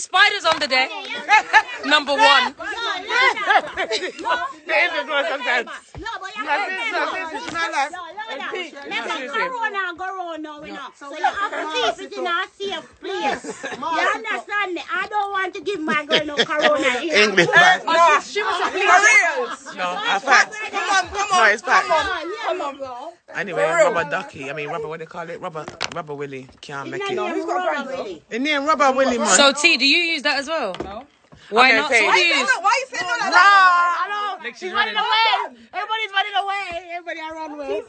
there's spiders under there. Number one. Corona go round now, you know. So you have to keep it in a safe place. You understand me? I don't want to give my girl no corona here. English back. No, she was a real. No, I fact. Come on. No, it's fact. Come on, bro. Anyway, rubber ducky. I mean, rubber, what do they call it? Rubber Willy. Can't make it. Who's got a brand? The name Rubber Willy, man. So, T, do you use that as well? No. Why not? So Why do you use? are you saying all that? She's running away. Everybody's running away. Everybody are running away.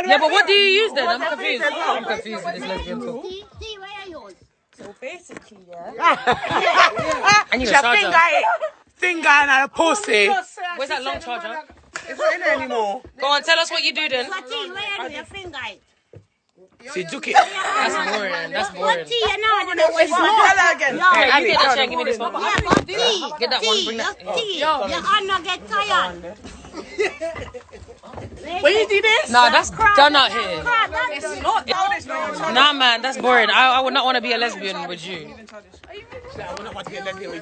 Yeah, but what do you use then? I'm confused. I'm confused with this lesbian talk. See, where are yours? So basically, I need a charger. Finger and a pussy. Where's that long charger? It's not in there anymore. Go on, tell us what you do then. What tea? Where are your finger? See, juke it. That's boring. That's What boring. tea? You know, it's not again. Hey, you get that chair, give me this one. yeah, but tea. Get that one, bring that. Tea. Your hand not get tired. When you do this? Nah, that's done out here. It's not. Nah, man, that's boring. I would not want to be a lesbian with you.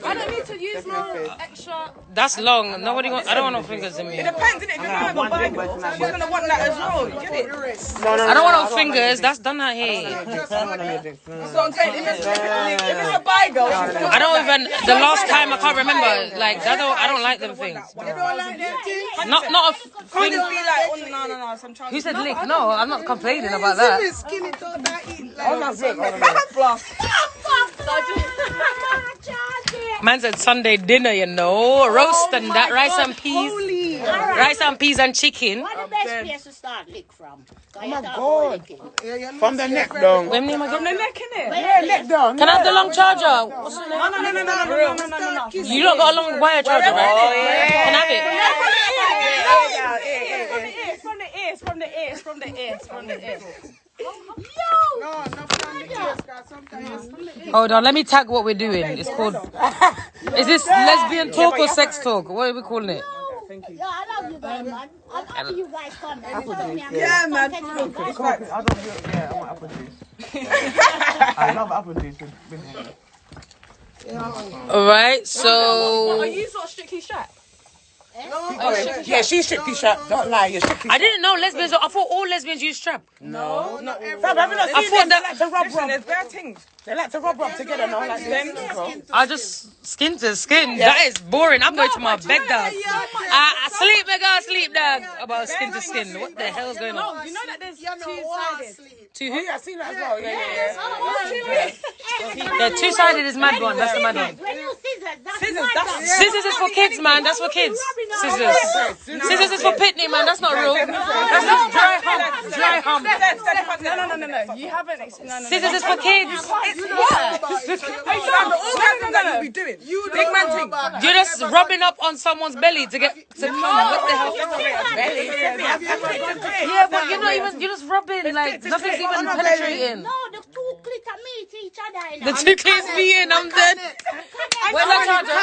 I don't need to use no extra. That's long. Nobody want. I don't want no fingers in me. It depends, innit? If you have a Bible, she's gonna want that as well. Get it? I don't want no fingers. That's done out here. That's what I'm saying. If it's a Bible, I don't even. The last time I can't remember. Like I don't like them things. Not a can't thing. just be like, oh, no. Sometimes. Who said lick? No, I'm not complaining about that. Man said Sunday dinner, you know, roast and that rice and peas, rice and peas and chicken. What the best place to start lick from? Oh my God. From the neck down. When name again? The neck, innit? Yeah, neck down. Can I have the long charger? What's the name? No. You don't got a long wire charger, right? Can I have it? From the ears. Yo! No, not from the ears, guys. Sometimes from the ears. Hold on, let me tag what we're doing. It's called. Is this lesbian talk or sex talk? What are we calling it? Yeah, I love you guys, man. I'm happy you guys come. Yeah, man. I want apple juice. I love apple juice. All right, so Are you sort of strictly strapped? Yeah, she's strictly strapped. Don't lie, you're strictly I didn't know lesbians. I thought all lesbians use strap. No, not I thought that. like to rub. There's bare things. They like to rub together now, like them, bro. I just skin to skin. That is boring. I'm going to my bed, dog. Sleep, nigga, sleep, dog. About skin to skin. What the hell is going on? You know that there's two-sided. To who? I seen that as well. Yeah. The two-sided is mad one. That's the mad one. When you scissors, that's Scissors is for kids, man. That's for kids. Scissors. Scissors is for pitney, man. That's not real. That's just dry hump. Dry hump. No. You haven't explained. Scissors is for kids. It's what? You be doing. Big man thing. You're just rubbing up on someone's belly to get to come. What the hell? Yeah, but you're not even. You're just rubbing. Like nothing's even penetrating. No, the two glitter meet each other. The two clips be in. I'm dead. Where's that charger?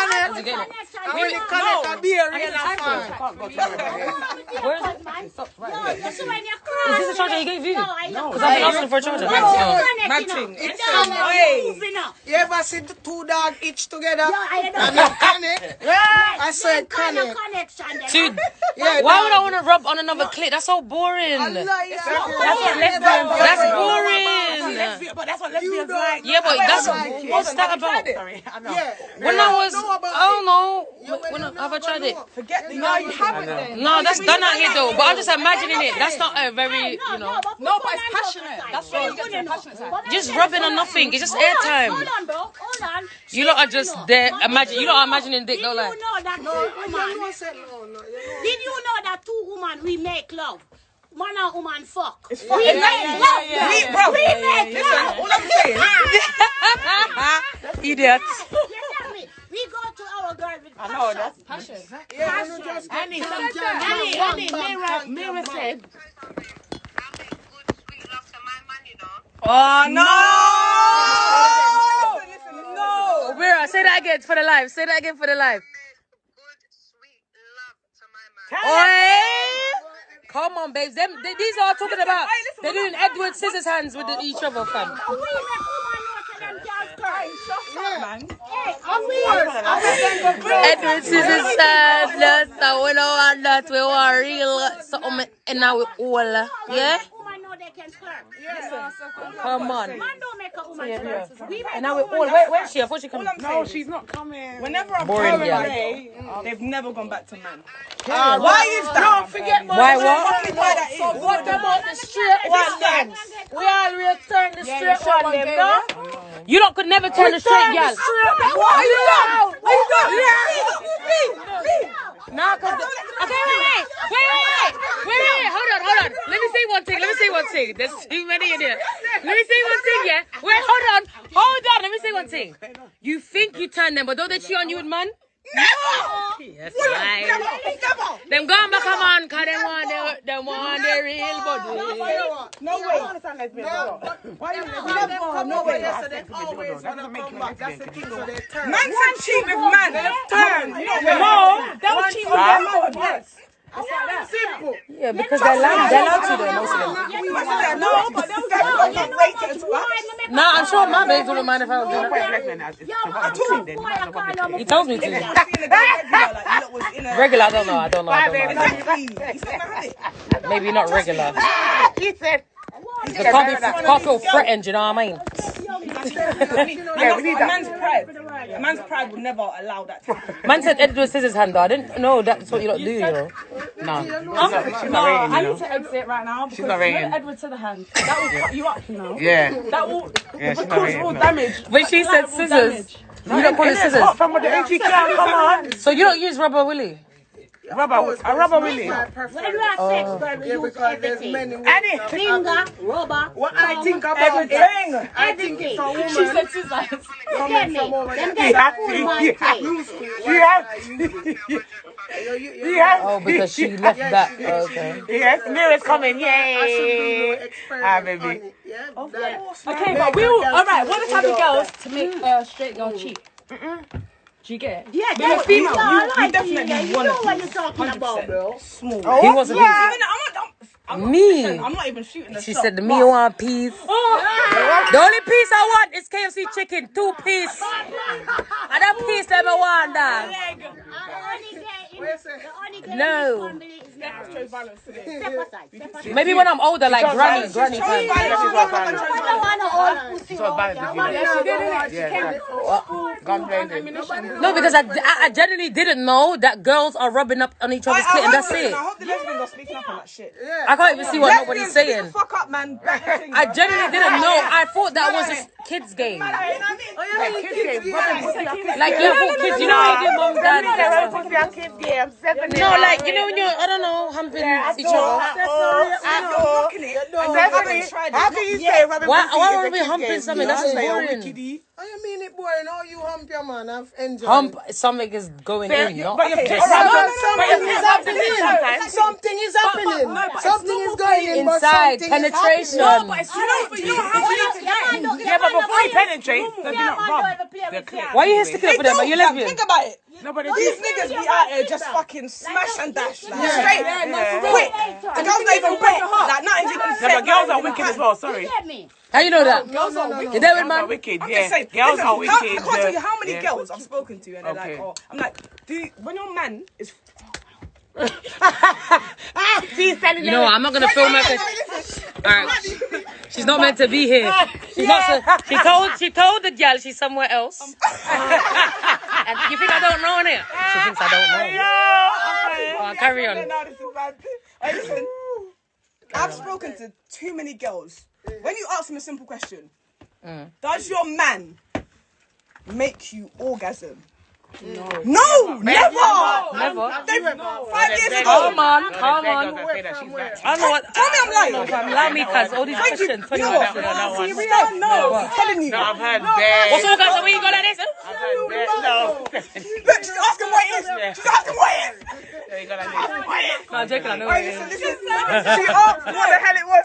Is this a charger he gave you? No, Because I've been asking for a charger. You ever see the two dogs each together? I said connect. Dude, why would I want to rub on another clit? That's so boring. That's boring. But that's what lesbians like. Yeah, but that's what's that about? When I was, I don't know. When have I tried it? No, you haven't. No, that's done out here though. But I'm just imagining it. That's not a very, you know. No, but it's passionate. That's why you get to the passionate side. Just rubbing on nothing. It's just airtime. Hold on, bro. Hold on. You lot are just there. Imagine. You lot are imagining dick. Did Don't you lie. know that Did you know that two women we make love? Man and woman fuck. We make love. We make love. All I'm saying. Idiots. We go to our girl with passion. I know, that's passion. Mira said. Oh no! Listen. No! Mira, say that again for the live. Say that again for the live. Good, sweet love to my man. Oi! Come on, babes. These are talking about. They're doing Edward Scissors hands with each other, fam. Edward Scissors said that we don't want that. We want real something in our all. Yeah? Come on. And now we all. Where's she? I thought she coming. No, she's not coming. Whenever I've Boring, gone yeah. away, they've never gone back to man. Why is that? Don't forget Why what? What about the straight one then? We always turn the straight one them, no? You lot could never turn a straight girl. What are you done? What you done? Nah, cause okay, wait. Hold on. Let me say one thing. There's too many in here. Let me say one thing, yeah. Wait, hold on. Let me say one thing. You think you turn them, but don't they cheat on you with man? No! Yes, right. Them going back come on, cause they want their real body. No way. Why you No way. So they always want to come back. That's the thing. So they turn. Man can cheat with man. Turn. No, they'll cheat with their mouth. Yes. Simple. Yeah, because they're allowed to though, most of them. No, but Nah, I'm sure my babes wouldn't mind if I was doing that. He told me to. Regular, I don't know. Maybe not regular. He said. Can't feel threatened, you know what I mean? Yeah, we need that. A man's pride would never allow that to happen. Man said Edward Scissors hand though. I didn't know that's what you lot do, you know. No, she's not I need to exit right now because when Edward to the hand, that will cut you up, you know. Yeah. That will cause all damage. When she said scissors, you don't call it scissors. From the AG clan, come on. So you don't use rubber willy? Rubber willy. When you have sex, girl, we use everything. Finger, rubber. What I think about Everything. I think it's a woman. She said scissors. Get me. Them You have to. Oh, because she left that. Okay. Yes, mirror's coming. Yay. Baby. Okay, but alright, what the type of girls to make a straight girl cheat? Do you get it? Yeah, Being a that's female, you definitely you want know to what you're talking about, bro. small. He wasn't me. I'm not even shooting the She shot. said the me want piece. The only piece I want is KFC chicken, 2 piece. And that piece that I want that. No. Maybe when I'm older, like granny time. No, because I genuinely didn't know that girls are rubbing up on each other's clit and that's it. I hope the lesbians are speaking up on that shit. I can't even see what nobody's saying. Fuck up, man. I genuinely didn't know. I thought that was a kids game. Like, yeah, for kids, you know how you do mom, dad. No, like, you know when you're, I don't know, humping each other. Why are we humping something? That's boring. I mean it boring. How you hump your man? I've enjoyed. Hump, something is going in, not Something is happening. Something is going in. inside. Penetration. No, but it's, you know how many Yeah, but before you penetrate, they do not rub the clit. Why are you here sticking up for them? Are you lesbian? Think about it. No, but These niggas be out here just fucking smash and dash, like straight. Quick. The girls not even wet. Like not even. No, but girls are wicked as well, sorry. How you know that? Girls are wicked. You're there with Girls are man? wicked, I'm yeah. just saying, Girls listen, are wicked. I can't tell you how many yeah. girls I've spoken to, and they're Okay. like, oh, I'm like, when your man is. She's telling You know what? I'm not gonna film her. Alright, she's not meant to be here. She's not. She told the girl she's somewhere else. And you think I don't know it? She thinks I don't know. Carry on. Hey, listen, I've spoken to too many girls. When you ask them a simple question, does your man make you orgasm? No, never. 5 years ago. Come on. I know what. Tell me I'm lying. Allow me, cuz all these questions. 21 questions. No, I'm telling you. No, I've heard bad. What's all guys? Where you go like this? I've heard bad. No. Look, just ask him what it is. Just ask him what it is. There you go like this. No, I'm joking. I know what it is. Listen. She asked what the hell it was.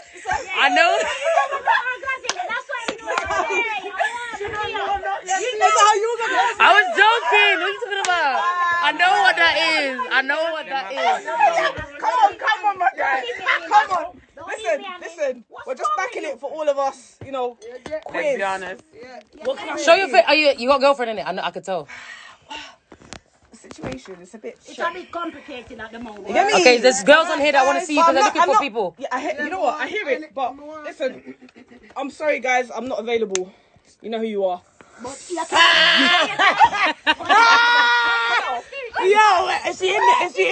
I know. I was joking. What are you talking about? I know what that is. Come on, my guy. Come on. Listen. We're just backing it for all of us, you know, quiz. Be honest. Show your face. You got a girlfriend in it? I could tell. Situation, it's a bit. It's a bit complicated at the moment. Okay, there's girls on here that want to see you because they're looking for people. Yeah, you know what? I hear it, but listen, I'm sorry, guys, I'm not available. You know who you are. Yo, is she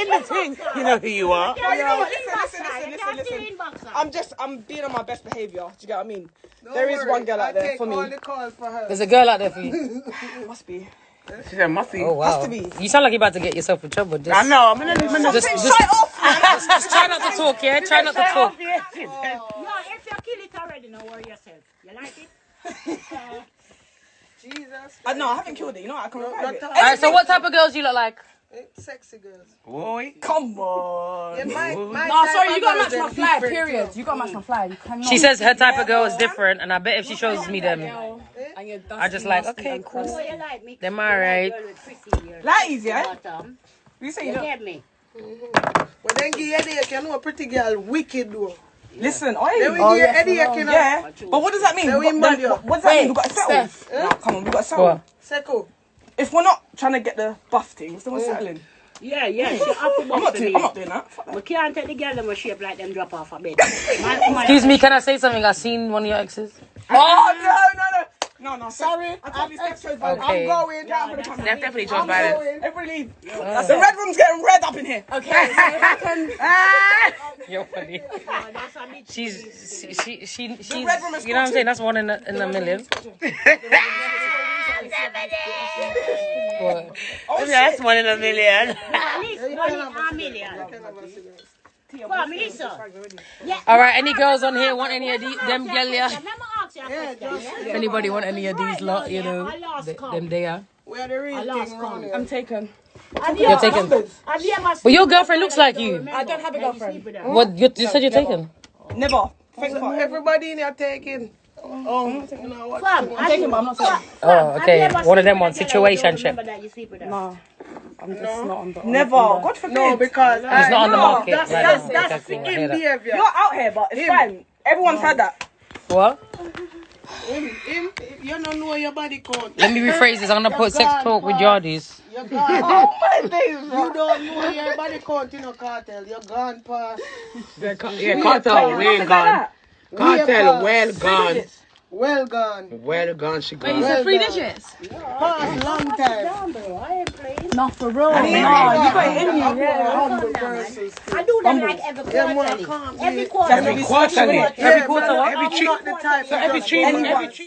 in the thing? You know who you are. Listen. I'm being on my best behaviour. Do you get what I mean? There is one girl out there for me. There's a girl out there for you. Must be. She said, must be. Oh, wow. Has to be. You sound like you're about to get yourself in trouble. I know. I'm in Just try not to talk, yeah? Try not to talk. No, if you kill it already, don't worry yourself. You like it? Jesus. No, I haven't killed it. You know what? I can revive it. Alright, so what type of girls you look like? Sexy girls. Boy. Come on. Yeah, No, sorry, you gotta match my fly, period. You gotta match my fly. You cannot. She says her type of girl is different, and I bet if she shows me them, I just like, okay, cool. Oh, you like me? Them alright. Ladies, yeah? You say you You don't. get me? But then give you headache, you know a pretty girl wicked though. Listen, Then we give you headache, you know. yeah. But what does that mean? Then we mad you. What does that mean? We got to settle. No, come on, we got to settle. What? Seko. If we're not trying to get the buff things, then we're settling. Yeah, she up I'm not doing that. Fuck that. We can't take the girl them shape like them drop off a bed. Excuse me, can I say something? I seen one of your exes. Oh, no. Sorry. I told you Steph chose Biden. Okay. I'm going down for the camera. Steph definitely chose Biden. Everybody leave. The red room's getting red up in here. Okay, so if I can... You're funny. She's The red room is you know what I'm saying? That's one in a million. Oh, that's one in a million. At least one in a million. Come here, sir. All right, any girls on here want any of them girl? Yeah. If anybody want any of these lot, you know, them they are. We are the real thing around here. I'm taken. You're taken. But your girlfirlend looks like you. I don't have a girlfriend. What you said you're taken? Never. Think about it. Everybody in here taking. You know what? I'm taken, but I'm not taken. Oh, okay. One of them on situationship. No. I'm just not on the... Never. God forbid. No, because It's not on the market. That's in behavior. You're out here, but it's fine. Everyone's had that. What? Him, you don't know your body count. Let me rephrase this. I'm gonna put sex talk with Yardies. You're gone. Oh my days, you don't know your body count in a cartel. You're gone past. Yeah, cartel, way gone. Cartel, well gone. Well gone. Well gone, she gone. You said 3 digits? Past long time. Not for real. No, you got it in you. I do them like every quarter. Every quarter. Every quarter what? Every 3 months.